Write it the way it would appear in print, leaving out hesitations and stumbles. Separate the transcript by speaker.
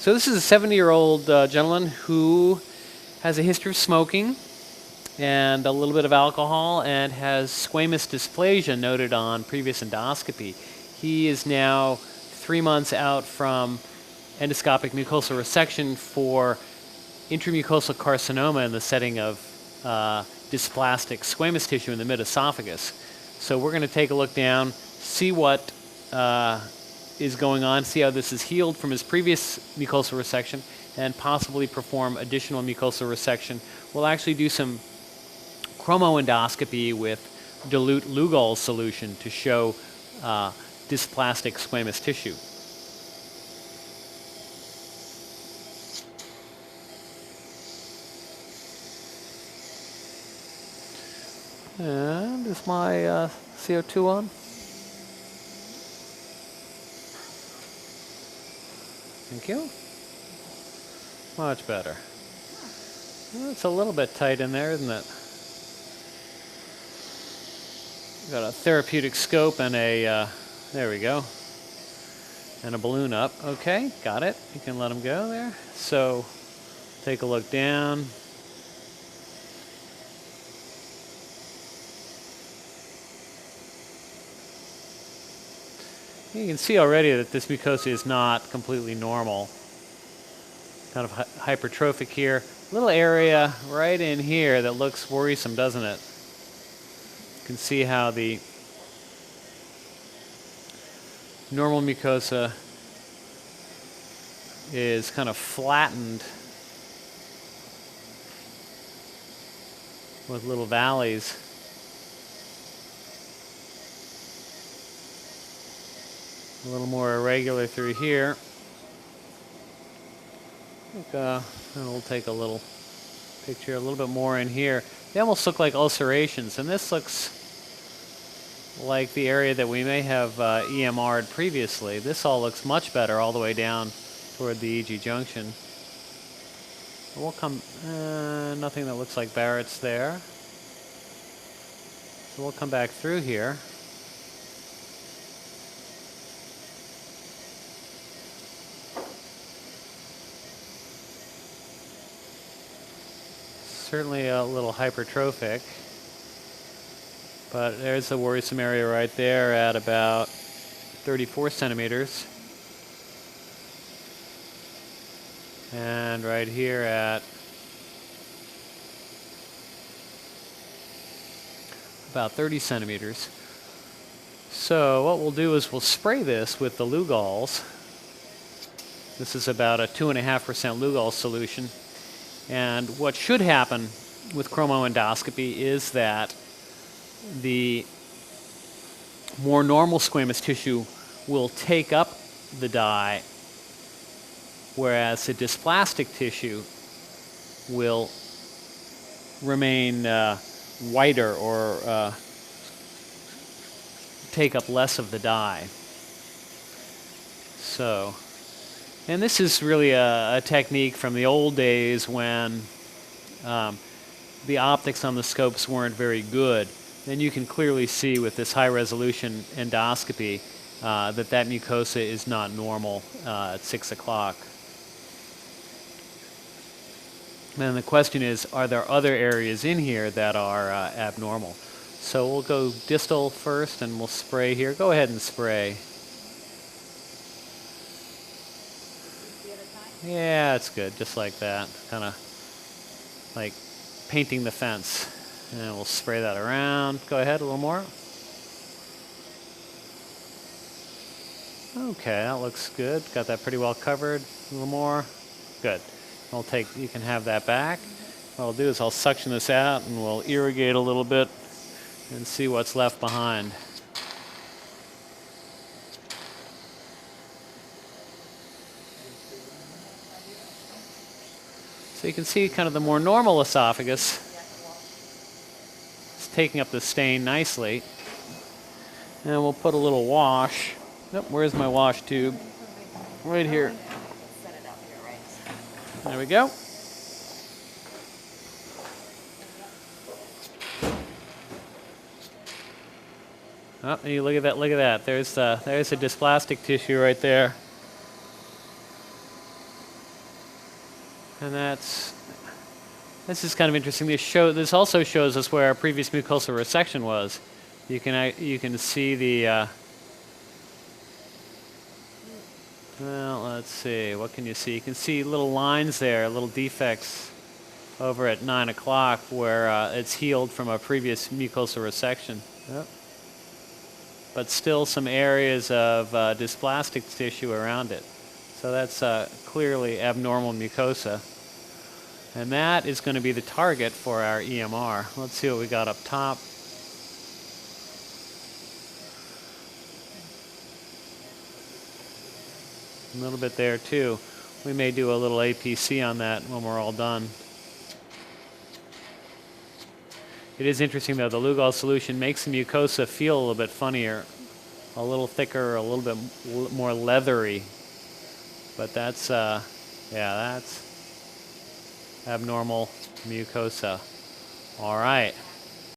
Speaker 1: So this is a 70-year-old gentleman who has a history of smoking and a little bit of alcohol and has squamous dysplasia noted on previous endoscopy. He is now 3 months out from endoscopic mucosal resection for intramucosal carcinoma in the setting of dysplastic squamous tissue in the mid-esophagus. So we're going to take a look down, see what is going on, see how this is healed from his previous mucosal resection, and possibly perform additional mucosal resection. We'll actually do some chromoendoscopy with dilute Lugol solution to show dysplastic squamous tissue. And is my CO2 on? Thank you. Much better. Well, it's a little bit tight in there, isn't it? Got a therapeutic scope and a, there we go, and a balloon up. Okay, got it. You can let him go there. So, take a look down. You can see already that this mucosa is not completely normal. Kind of hypertrophic here. Little area right in here that looks worrisome, doesn't it? You can see how the normal mucosa is kind of flattened with little valleys. A little more irregular through here. I think we'll take a little picture, a little bit more in here. They almost look like ulcerations, and this looks like the area that we may have EMR'd previously. This all looks much better all the way down toward the EG junction. We'll come, nothing that looks like Barrett's there. So we'll come back through here. Certainly a little hypertrophic, but there's a worrisome area right there at about 34 centimeters. And right here at about 30 centimeters. So what we'll do is we'll spray this with the Lugols. This is about a 2.5% Lugol solution. And what should happen with chromoendoscopy is that the more normal squamous tissue will take up the dye, whereas the dysplastic tissue will remain whiter or take up less of the dye. So, and this is really a technique from the old days when the optics on the scopes weren't very good. And you can clearly see with this high-resolution endoscopy that mucosa is not normal at 6 o'clock. And the question is, are there other areas in here that are abnormal? So we'll go distal first and we'll spray here. Go ahead and spray. Yeah, it's good, just like that. Kind of like painting the fence. And we'll spray that around. Go ahead, a little more. Okay, that looks good. Got that pretty well covered. A little more. Good. I'll take, you can have that back. What I'll do is I'll suction this out and we'll irrigate a little bit and see what's left behind. So you can see kind of the more normal esophagus. It's taking up the stain nicely. And we'll put a little wash. Nope, where's my wash tube? Right here. There we go. Oh, and you look at that, look at that. There's a dysplastic tissue right there. And this is kind of interesting. This also shows us where our previous mucosal resection was. You can see the well, let's see. What can you see? You can see little lines there, little defects over at 9 o'clock where it's healed from a previous mucosal resection. Yep. But still some areas of dysplastic tissue around it. So that's clearly abnormal mucosa. And that is going to be the target for our EMR. Let's see what we got up top. A little bit there too. We may do a little APC on that when we're all done. It is interesting though, the Lugol solution makes the mucosa feel a little bit funnier, a little thicker, a little bit more leathery. But that's, yeah, that's abnormal mucosa. All right.